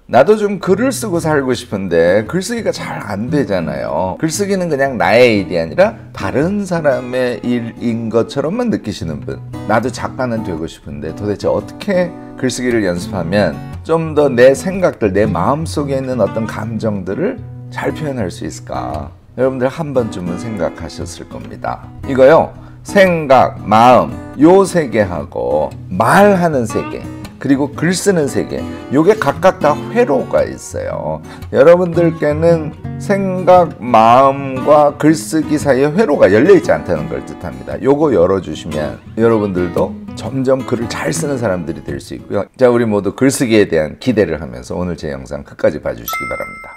나도 좀 글을 쓰고 살고 싶은데 글쓰기가 잘 안 되잖아요. 글쓰기는 그냥 나의 일이 아니라 다른 사람의 일인 것처럼만 느끼시는 분. 나도 작가는 되고 싶은데 도대체 어떻게 글쓰기를 연습하면 좀 더 내 생각들, 내 마음속에 있는 어떤 감정들을 잘 표현할 수 있을까? 여러분들 한 번쯤은 생각하셨을 겁니다. 이거요, 생각, 마음 요 세 개하고 말하는 세계, 그리고 글 쓰는 세계, 요게 각각 다 회로가 있어요. 여러분들께는 생각, 마음과 글쓰기 사이에 회로가 열려있지 않다는 걸 뜻합니다. 요거 열어주시면 여러분들도 점점 글을 잘 쓰는 사람들이 될 수 있고요. 자, 우리 모두 글쓰기에 대한 기대를 하면서 오늘 제 영상 끝까지 봐주시기 바랍니다.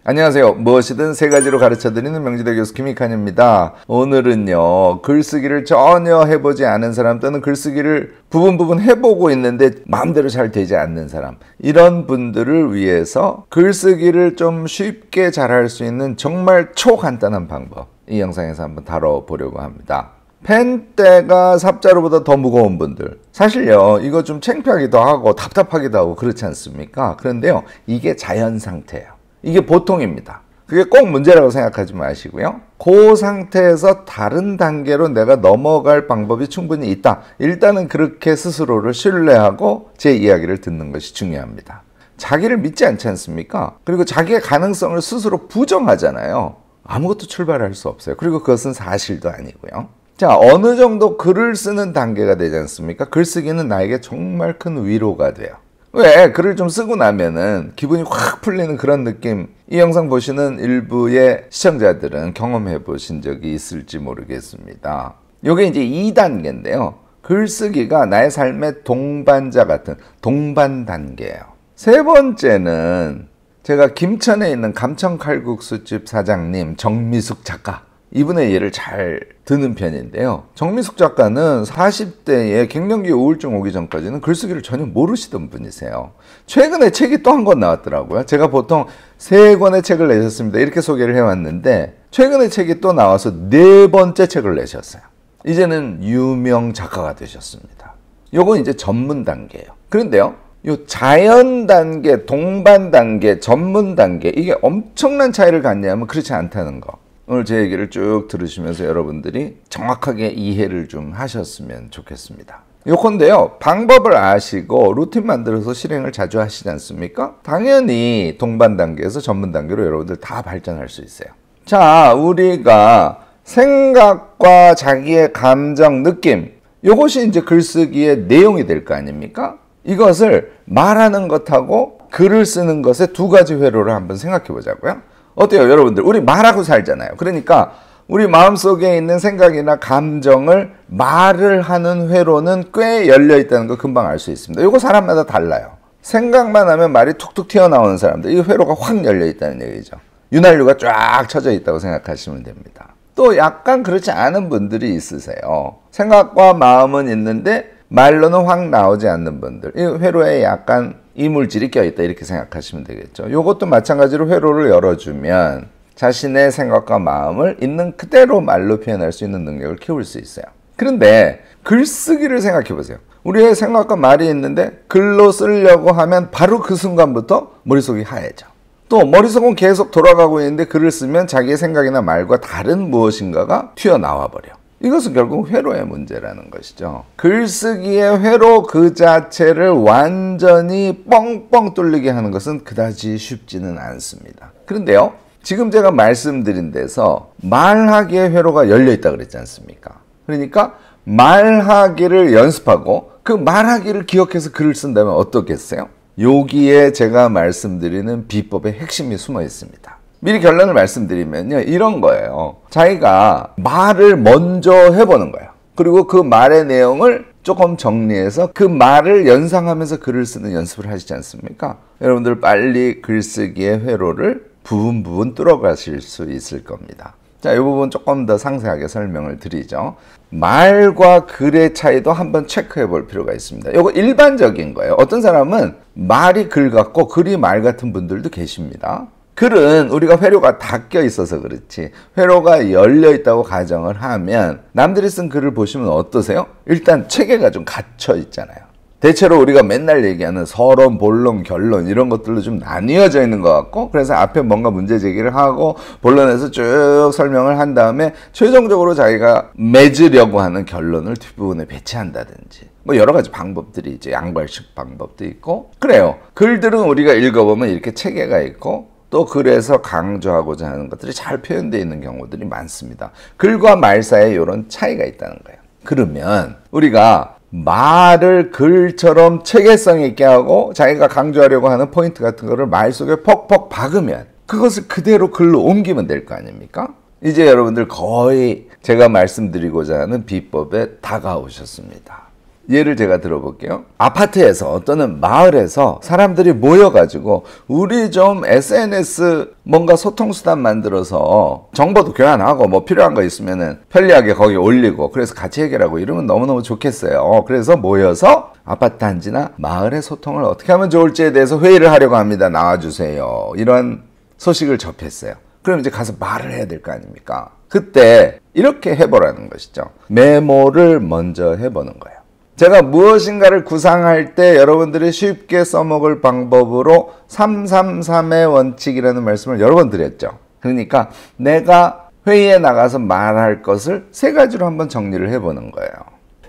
안녕하세요. 무엇이든 세 가지로 가르쳐드리는 명지대 교수 김익환입니다. 오늘은요, 글쓰기를 전혀 해보지 않은 사람 또는 글쓰기를 부분 해보고 있는데 마음대로 잘 되지 않는 사람, 이런 분들을 위해서 글쓰기를 좀 쉽게 잘할 수 있는 정말 초간단한 방법, 이 영상에서 한번 다뤄보려고 합니다. 펜대가 삽자루보다 더 무거운 분들, 사실요 이거 좀 창피하기도 하고 답답하기도 하고 그렇지 않습니까? 그런데요, 이게 자연 상태예요. 이게 보통입니다. 그게 꼭 문제라고 생각하지 마시고요. 그 상태에서 다른 단계로 내가 넘어갈 방법이 충분히 있다. 일단은 그렇게 스스로를 신뢰하고 제 이야기를 듣는 것이 중요합니다. 자기를 믿지 않지 않습니까? 그리고 자기의 가능성을 스스로 부정하잖아요. 아무것도 출발할 수 없어요. 그리고 그것은 사실도 아니고요. 자, 어느 정도 글을 쓰는 단계가 되지 않습니까? 글쓰기는 나에게 정말 큰 위로가 돼요. 왜? 글을 좀 쓰고 나면은 기분이 확 풀리는 그런 느낌, 이 영상 보시는 일부의 시청자들은 경험해 보신 적이 있을지 모르겠습니다. 요게 이제 2단계인데요. 글쓰기가 나의 삶의 동반자 같은 동반 단계예요. 세 번째는 제가 김천에 있는 감천칼국수집 사장님 정미숙 작가, 이분의 예를 잘 드는 편인데요. 정미숙 작가는 40대에 갱년기 우울증 오기 전까지는 글쓰기를 전혀 모르시던 분이세요. 최근에 책이 또 한 권 나왔더라고요. 제가 보통 3권의 책을 내셨습니다, 이렇게 소개를 해왔는데 최근에 책이 또 나와서 4번째 책을 내셨어요. 이제는 유명 작가가 되셨습니다. 요건 이제 전문 단계예요. 그런데요, 요 자연 단계, 동반 단계, 전문 단계, 이게 엄청난 차이를 갖냐면 그렇지 않다는 거. 오늘 제 얘기를 쭉 들으시면서 여러분들이 정확하게 이해를 좀 하셨으면 좋겠습니다. 요건데요, 방법을 아시고 루틴 만들어서 실행을 자주 하시지 않습니까? 당연히 동반 단계에서 전문 단계로 여러분들 다 발전할 수 있어요. 자, 우리가 생각과 자기의 감정, 느낌, 요것이 이제 글쓰기의 내용이 될 거 아닙니까? 이것을 말하는 것하고 글을 쓰는 것의 두 가지 회로를 한번 생각해 보자고요. 어때요, 여러분들? 우리 말하고 살잖아요. 그러니까 우리 마음속에 있는 생각이나 감정을 말을 하는 회로는 꽤 열려 있다는 거 금방 알 수 있습니다. 이거 사람마다 달라요. 생각만 하면 말이 툭툭 튀어나오는 사람들, 이 회로가 확 열려 있다는 얘기죠. 윤활유가 쫙 쳐져 있다고 생각하시면 됩니다. 또 약간 그렇지 않은 분들이 있으세요. 생각과 마음은 있는데 말로는 확 나오지 않는 분들, 이 회로에 약간 이물질이 껴있다, 이렇게 생각하시면 되겠죠. 이것도 마찬가지로 회로를 열어주면 자신의 생각과 마음을 있는 그대로 말로 표현할 수 있는 능력을 키울 수 있어요. 그런데 글쓰기를 생각해 보세요. 우리의 생각과 말이 있는데 글로 쓰려고 하면 바로 그 순간부터 머릿속이 하얘져. 또 머릿속은 계속 돌아가고 있는데 글을 쓰면 자기의 생각이나 말과 다른 무엇인가가 튀어나와 버려. 이것은 결국 회로의 문제라는 것이죠. 글쓰기의 회로 그 자체를 완전히 뻥뻥 뚫리게 하는 것은 그다지 쉽지는 않습니다. 그런데요, 지금 제가 말씀드린 데서 말하기의 회로가 열려있다 그랬지 않습니까? 그러니까 말하기를 연습하고 그 말하기를 기억해서 글을 쓴다면 어떻겠어요? 여기에 제가 말씀드리는 비법의 핵심이 숨어 있습니다. 미리 결론을 말씀드리면요, 이런 거예요. 자기가 말을 먼저 해보는 거예요. 그리고 그 말의 내용을 조금 정리해서 그 말을 연상하면서 글을 쓰는 연습을 하시지 않습니까? 여러분들 빨리 글쓰기의 회로를 부분 뚫어가실 수 있을 겁니다. 자, 이 부분 조금 더 상세하게 설명을 드리죠. 말과 글의 차이도 한번 체크해 볼 필요가 있습니다. 이거 일반적인 거예요. 어떤 사람은 말이 글 같고 글이 말 같은 분들도 계십니다. 글은 우리가 회로가 닫혀 있어서 그렇지, 회로가 열려 있다고 가정을 하면 남들이 쓴 글을 보시면 어떠세요? 일단 체계가 좀 갇혀 있잖아요. 대체로 우리가 맨날 얘기하는 서론, 본론, 결론 이런 것들로 좀 나뉘어져 있는 것 같고, 그래서 앞에 뭔가 문제 제기를 하고 본론에서 쭉 설명을 한 다음에 최종적으로 자기가 맺으려고 하는 결론을 뒷부분에 배치한다든지 뭐 여러 가지 방법들이 이제 양발식 방법도 있고 그래요. 글들은 우리가 읽어보면 이렇게 체계가 있고 또 글에서 강조하고자 하는 것들이 잘 표현되어 있는 경우들이 많습니다. 글과 말 사이에 이런 차이가 있다는 거예요. 그러면 우리가 말을 글처럼 체계성 있게 하고 자기가 강조하려고 하는 포인트 같은 거를 말 속에 퍽퍽 박으면 그것을 그대로 글로 옮기면 될 거 아닙니까? 이제 여러분들 거의 제가 말씀드리고자 하는 비법에 다가오셨습니다. 예를 제가 들어볼게요. 아파트에서 또는 마을에서 사람들이 모여가지고 우리 좀 SNS 뭔가 소통수단 만들어서 정보도 교환하고 뭐 필요한 거 있으면은 편리하게 거기 올리고 그래서 같이 해결하고 이러면 너무너무 좋겠어요. 그래서 모여서 아파트 단지나 마을의 소통을 어떻게 하면 좋을지에 대해서 회의를 하려고 합니다. 나와주세요. 이런 소식을 접했어요. 그럼 이제 가서 말을 해야 될 거 아닙니까? 그때 이렇게 해보라는 것이죠. 메모를 먼저 해보는 거예요. 제가 무엇인가를 구상할 때 여러분들이 쉽게 써먹을 방법으로 333의 원칙이라는 말씀을 여러 번 드렸죠. 그러니까 내가 회의에 나가서 말할 것을 세 가지로 한번 정리를 해보는 거예요.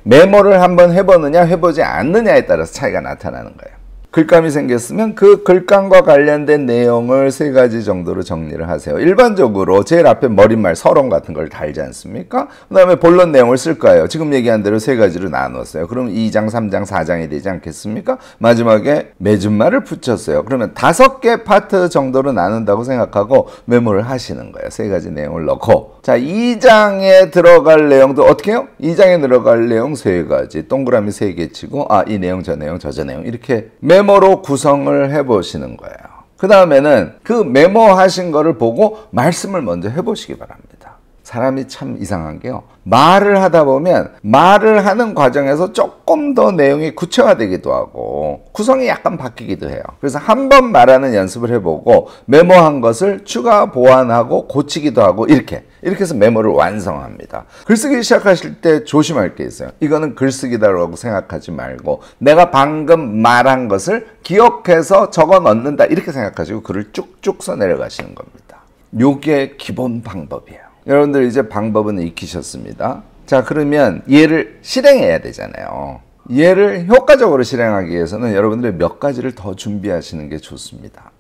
메모를 한번 해보느냐 해보지 않느냐에 따라서 차이가 나타나는 거예요. 글감이 생겼으면 그 글감과 관련된 내용을 세 가지 정도로 정리를 하세요. 일반적으로 제일 앞에 머릿말 서론 같은 걸 달지 않습니까? 그 다음에 본론 내용을 쓸 거예요. 지금 얘기한 대로 세 가지로 나눴어요. 그럼 2장, 3장, 4장이 되지 않겠습니까? 마지막에 맺은말을 붙였어요. 그러면 5개 파트 정도로 나눈다고 생각하고 메모를 하시는 거예요. 세 가지 내용을 넣고. 자, 2장에 들어갈 내용도 어떻게 해요? 2장에 들어갈 내용 세 가지. 동그라미 3개 치고 이 내용, 저 내용, 저 내용 이렇게 메모로 구성을 해보시는 거예요. 그 다음에는 그 메모하신 거를 보고 말씀을 먼저 해보시기 바랍니다. 사람이 참 이상한 게요. 말을 하다 보면 말을 하는 과정에서 조금 더 내용이 구체화되기도 하고 구성이 약간 바뀌기도 해요. 그래서 한 번 말하는 연습을 해보고 메모한 것을 추가 보완하고 고치기도 하고 이렇게 해서 메모를 완성합니다. 글쓰기 시작하실 때 조심할 게 있어요. 이거는 글쓰기다라고 생각하지 말고 내가 방금 말한 것을 기억해서 적어 넣는다 이렇게 생각하시고 글을 쭉쭉 써 내려가시는 겁니다. 요게 기본 방법이에요. 여러분들 이제 방법은 익히셨습니다. 자, 그러면 얘를 실행해야 되잖아요. 얘를 효과적으로 실행하기 위해서는 여러분들이 몇 가지를 더 준비하시는 게 좋습니다.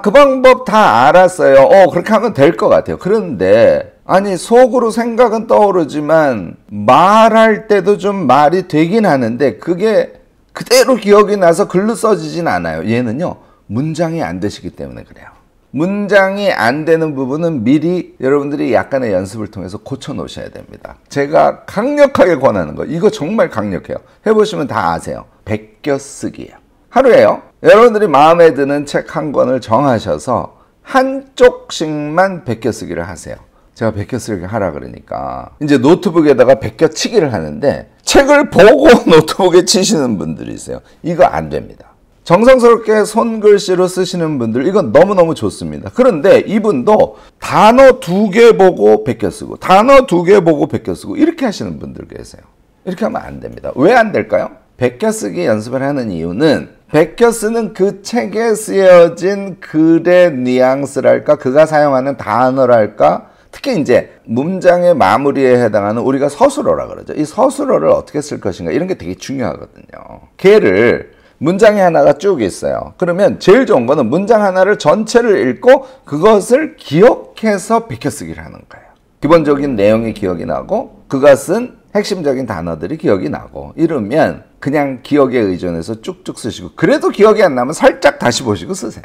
그 방법 다 알았어요. 그렇게 하면 될 것 같아요. 그런데 아니 속으로 생각은 떠오르지만 말할 때도 좀 말이 되긴 하는데 그게 그대로 기억이 나서 글로 써지진 않아요. 얘는요 문장이 안 되시기 때문에 그래요. 문장이 안 되는 부분은 미리 여러분들이 약간의 연습을 통해서 고쳐 놓으셔야 됩니다. 제가 강력하게 권하는 거 이거 정말 강력해요. 해보시면 다 아세요. 베껴쓰기예요. 하루에요 여러분들이 마음에 드는 책 한 권을 정하셔서 한쪽씩만 베껴쓰기를 하세요. 제가 베껴쓰기 하라 그러니까 이제 노트북에다가 베껴치기를 하는데 책을 보고 노트북에 치시는 분들이 있어요. 이거 안 됩니다. 정성스럽게 손글씨로 쓰시는 분들 이건 너무너무 좋습니다. 그런데 이분도 단어 2개 보고 베껴쓰고 단어 2개 보고 베껴쓰고 이렇게 하시는 분들 계세요. 이렇게 하면 안 됩니다. 왜 안 될까요? 베껴쓰기 연습을 하는 이유는 베껴쓰는 그 책에 쓰여진 글의 뉘앙스랄까 그가 사용하는 단어랄까 특히 이제 문장의 마무리에 해당하는 우리가 서술어라 그러죠. 이 서술어를 어떻게 쓸 것인가 이런 게 되게 중요하거든요. 걔를 문장이 하나가 쭉 있어요. 그러면 제일 좋은 거는 문장 하나를 전체를 읽고 그것을 기억해서 베껴쓰기를 하는 거예요. 기본적인 내용이 기억이 나고 그가 쓴 핵심적인 단어들이 기억이 나고 이러면 그냥 기억에 의존해서 쭉쭉 쓰시고 그래도 기억이 안 나면 살짝 다시 보시고 쓰세요.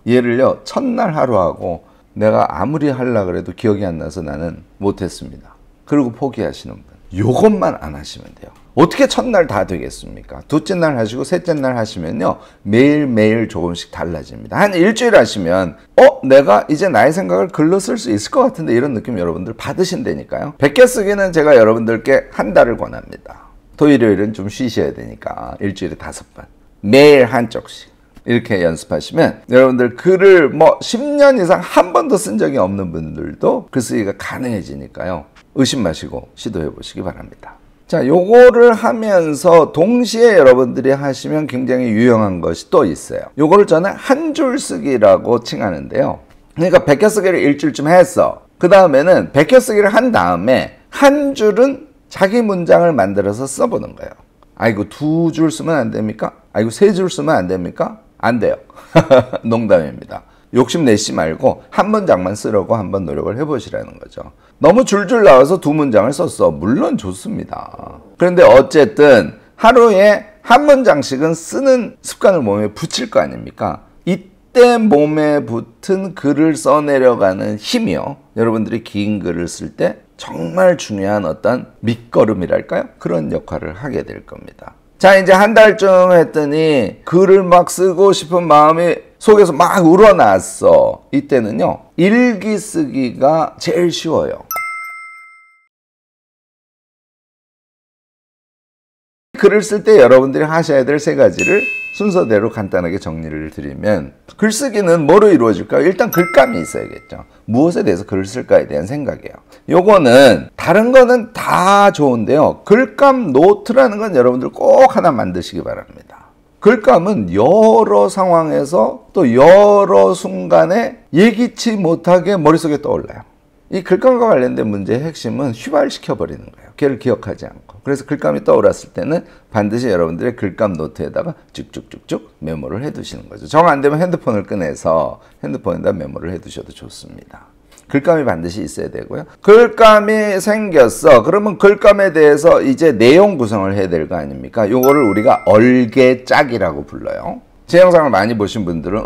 얘를요 첫날 하루하고 내가 아무리 하려고 그래도 기억이 안 나서 나는 못했습니다. 그리고 포기하시는 분 요것만 안 하시면 돼요. 어떻게 첫날 다 되겠습니까? 둘째 날 하시고 셋째 날 하시면요 매일매일 조금씩 달라집니다. 한 일주일 하시면 내가 이제 나의 생각을 글로 쓸 수 있을 것 같은데 이런 느낌 여러분들 받으신다니까요. 베껴쓰기는 제가 여러분들께 한 달을 권합니다. 토일요일은 좀 쉬셔야 되니까 일주일에 5번 매일 한쪽씩 이렇게 연습하시면 여러분들 글을 10년 이상 한 번도 쓴 적이 없는 분들도 글쓰기가 가능해지니까요 의심 마시고 시도해 보시기 바랍니다. 자, 요거를 하면서 동시에 여러분들이 하시면 굉장히 유용한 것이 또 있어요. 요거를 저는 한 줄 쓰기라고 칭하는데요. 그러니까 베껴쓰기를 일주일쯤 했어. 그 다음에는 베껴쓰기를 한 다음에 한 줄은 자기 문장을 만들어서 써보는 거예요. 아이고, 2줄 쓰면 안 됩니까? 아이고, 3줄 쓰면 안 됩니까? 안 돼요. 농담입니다. 욕심내시 말고 한 문장만 쓰려고 한번 노력을 해보시라는 거죠. 너무 줄줄 나와서 2문장을 썼어. 물론 좋습니다. 그런데 어쨌든 하루에 한 문장씩은 쓰는 습관을 몸에 붙일 거 아닙니까? 이때 몸에 붙은 글을 써내려가는 힘이요. 여러분들이 긴 글을 쓸 때 정말 중요한 어떤 밑거름이랄까요? 그런 역할을 하게 될 겁니다. 자, 이제 한 달쯤 했더니 글을 막 쓰고 싶은 마음이 속에서 막 우러났어. 이때는요, 일기 쓰기가 제일 쉬워요. 글을 쓸 때 여러분들이 하셔야 될 3가지를 순서대로 간단하게 정리를 드리면, 글쓰기는 뭐로 이루어질까요? 일단 글감이 있어야겠죠. 무엇에 대해서 글을 쓸까에 대한 생각이에요. 요거는 다른 거는 다 좋은데요, 글감 노트라는 건 여러분들 꼭 하나 만드시기 바랍니다. 글감은 여러 상황에서 또 여러 순간에 예기치 못하게 머릿속에 떠올라요. 이 글감과 관련된 문제의 핵심은 휘발시켜버리는 거예요. 걔를 기억하지 않고. 그래서 글감이 떠올랐을 때는 반드시 여러분들의 글감 노트에다가 쭉쭉쭉쭉 메모를 해두시는 거죠. 정 안 되면 핸드폰을 꺼내서 핸드폰에다 메모를 해두셔도 좋습니다. 글감이 반드시 있어야 되고요. 글감이 생겼어. 그러면 글감에 대해서 이제 내용 구성을 해야 될 거 아닙니까? 요거를 우리가 얼개짝이라고 불러요. 제 영상을 많이 보신 분들은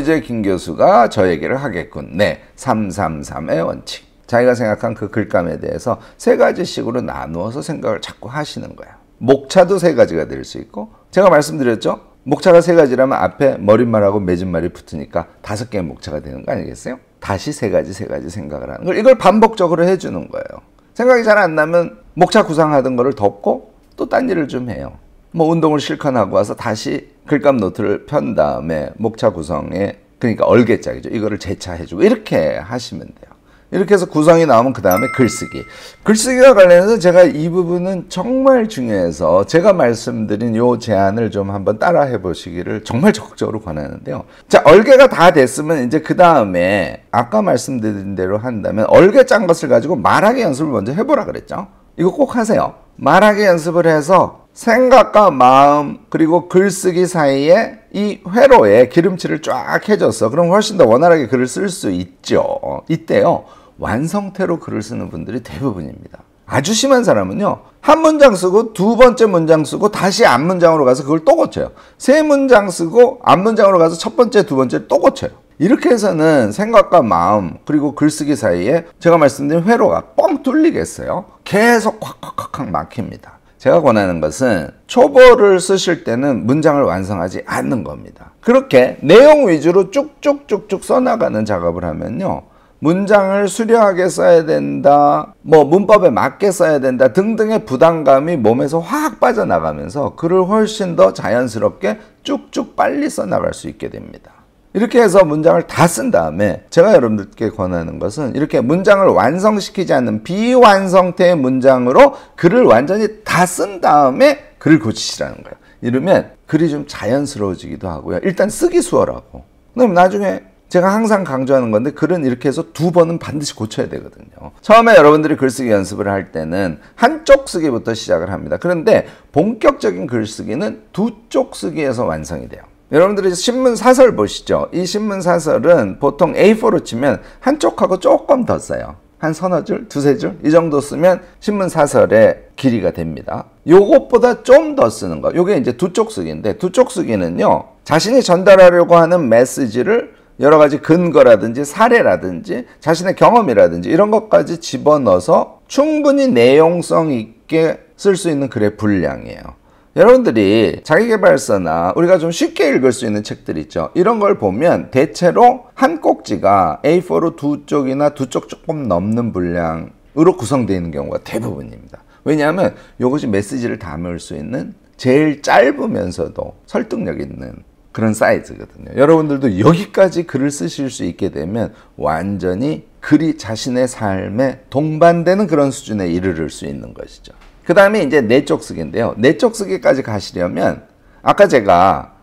이제 김 교수가 저 얘기를 하겠군. 네, 333의 원칙. 자기가 생각한 그 글감에 대해서 3가지씩으로 나누어서 생각을 자꾸 하시는 거예요. 목차도 3가지가 될 수 있고, 제가 말씀드렸죠? 목차가 3가지라면 앞에 머릿말하고 맺은말이 붙으니까 5개의 목차가 되는 거 아니겠어요? 다시 3가지 생각을 하는 걸, 이걸 반복적으로 해주는 거예요. 생각이 잘 안 나면 목차 구상하던 거를 덮고 또 딴 일을 좀 해요. 뭐 운동을 실컷 하고 와서 다시 글감 노트를 편 다음에 목차 구성에, 그러니까 얼개짝이죠, 이거를 재차해주고 이렇게 하시면 돼요. 이렇게 해서 구성이 나오면 그 다음에 글쓰기. 글쓰기와 관련해서 제가 이 부분은 정말 중요해서 제가 말씀드린 요 제안을 좀 한번 따라 해보시기를 정말 적극적으로 권하는데요. 자, 얼개가 다 됐으면 이제 그 다음에 아까 말씀드린 대로 한다면 얼개 짠 것을 가지고 말하기 연습을 먼저 해보라 그랬죠. 이거 꼭 하세요. 말하기 연습을 해서 생각과 마음 그리고 글쓰기 사이에 이 회로에 기름칠을 쫙 해줬어. 그럼 훨씬 더 원활하게 글을 쓸 수 있죠. 이때요, 완성태로 글을 쓰는 분들이 대부분입니다. 아주 심한 사람은요, 한 문장 쓰고 2번째 문장 쓰고 다시 앞문장으로 가서 그걸 또 고쳐요. 3문장 쓰고 앞문장으로 가서 첫 번째, 2번째 또 고쳐요. 이렇게 해서는 생각과 마음 그리고 글쓰기 사이에 제가 말씀드린 회로가 뻥 뚫리겠어요. 계속 콱콱콱콱 막힙니다. 제가 권하는 것은 초보를 쓰실 때는 문장을 완성하지 않는 겁니다. 그렇게 내용 위주로 쭉쭉쭉쭉 써나가는 작업을 하면요, 문장을 수려하게 써야 된다, 뭐 문법에 맞게 써야 된다 등등의 부담감이 몸에서 확 빠져나가면서 글을 훨씬 더 자연스럽게 쭉쭉 빨리 써나갈 수 있게 됩니다. 이렇게 해서 문장을 다 쓴 다음에 제가 여러분들께 권하는 것은 이렇게 문장을 완성시키지 않는 비완성태의 문장으로 글을 완전히 다 쓴 다음에 글을 고치시라는 거예요. 이러면 글이 좀 자연스러워지기도 하고요. 일단 쓰기 수월하고, 그다음에 나중에 제가 항상 강조하는 건데, 글은 이렇게 해서 2번은 반드시 고쳐야 되거든요. 처음에 여러분들이 글쓰기 연습을 할 때는 한쪽 쓰기부터 시작을 합니다. 그런데 본격적인 글쓰기는 2쪽 쓰기에서 완성이 돼요. 여러분들이 신문 사설 보시죠. 이 신문 사설은 보통 A4로 치면 한쪽하고 조금 더 써요. 한 서너 줄, 2-3줄 이 정도 쓰면 신문 사설의 길이가 됩니다. 요것보다 좀 더 쓰는 거, 요게 이제 2쪽 쓰기인데, 2쪽 쓰기는요, 자신이 전달하려고 하는 메시지를 여러 가지 근거라든지 사례라든지 자신의 경험이라든지 이런 것까지 집어넣어서 충분히 내용성 있게 쓸 수 있는 글의 분량이에요. 여러분들이 자기계발서나 우리가 좀 쉽게 읽을 수 있는 책들 있죠. 이런 걸 보면 대체로 한 꼭지가 A4로 2쪽이나 2쪽 조금 넘는 분량으로 구성되어 있는 경우가 대부분입니다. 왜냐하면 이것이 메시지를 담을 수 있는 제일 짧으면서도 설득력 있는 그런 사이즈거든요. 여러분들도 여기까지 글을 쓰실 수 있게 되면 완전히 글이 자신의 삶에 동반되는 그런 수준에 이르를 수 있는 것이죠. 그 다음에 이제 내적 쓰기인데요. 내적 쓰기까지 가시려면 아까 제가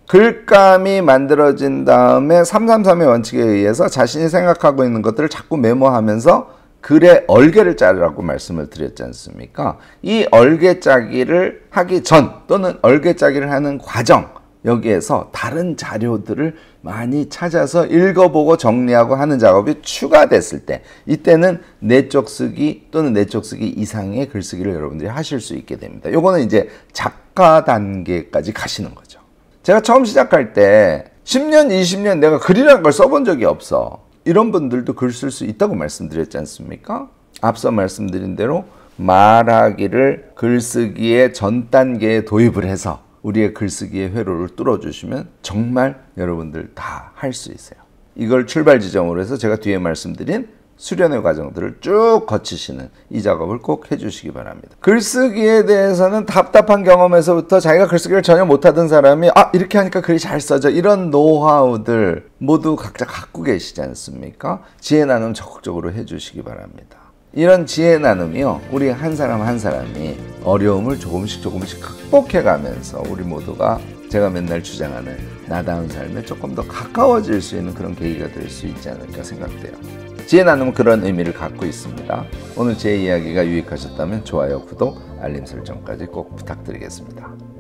글감이 만들어진 다음에 333의 원칙에 의해서 자신이 생각하고 있는 것들을 자꾸 메모하면서 글의 얼개를 짜라고 말씀을 드렸지 않습니까? 이 얼개 짜기를 하기 전 또는 얼개 짜기를 하는 과정, 여기에서 다른 자료들을 많이 찾아서 읽어보고 정리하고 하는 작업이 추가됐을 때, 이때는 내적 쓰기 또는 내적 쓰기 이상의 글쓰기를 여러분들이 하실 수 있게 됩니다. 요거는 이제 작가 단계까지 가시는 거죠. 제가 처음 시작할 때 10년, 20년 내가 글이라는 걸 써본 적이 없어. 이런 분들도 글 쓸 수 있다고 말씀드렸지 않습니까? 앞서 말씀드린 대로 말하기를 글쓰기의 전 단계에 도입을 해서 우리의 글쓰기의 회로를 뚫어주시면 정말 여러분들 다 할 수 있어요. 이걸 출발 지점으로 해서 제가 뒤에 말씀드린 수련의 과정들을 쭉 거치시는 이 작업을 꼭 해주시기 바랍니다. 글쓰기에 대해서는 답답한 경험에서부터 자기가 글쓰기를 전혀 못하던 사람이 이렇게 하니까 글이 잘 써져, 이런 노하우들 모두 각자 갖고 계시지 않습니까? 지혜 나눔 적극적으로 해주시기 바랍니다. 이런 지혜 나눔이요, 우리 한 사람 한 사람이 어려움을 조금씩 극복해 가면서 우리 모두가 제가 맨날 주장하는 나다운 삶에 조금 더 가까워질 수 있는 그런 계기가 될 수 있지 않을까 생각돼요. 지혜 나눔은 그런 의미를 갖고 있습니다. 오늘 제 이야기가 유익하셨다면 좋아요, 구독, 알림 설정까지 꼭 부탁드리겠습니다.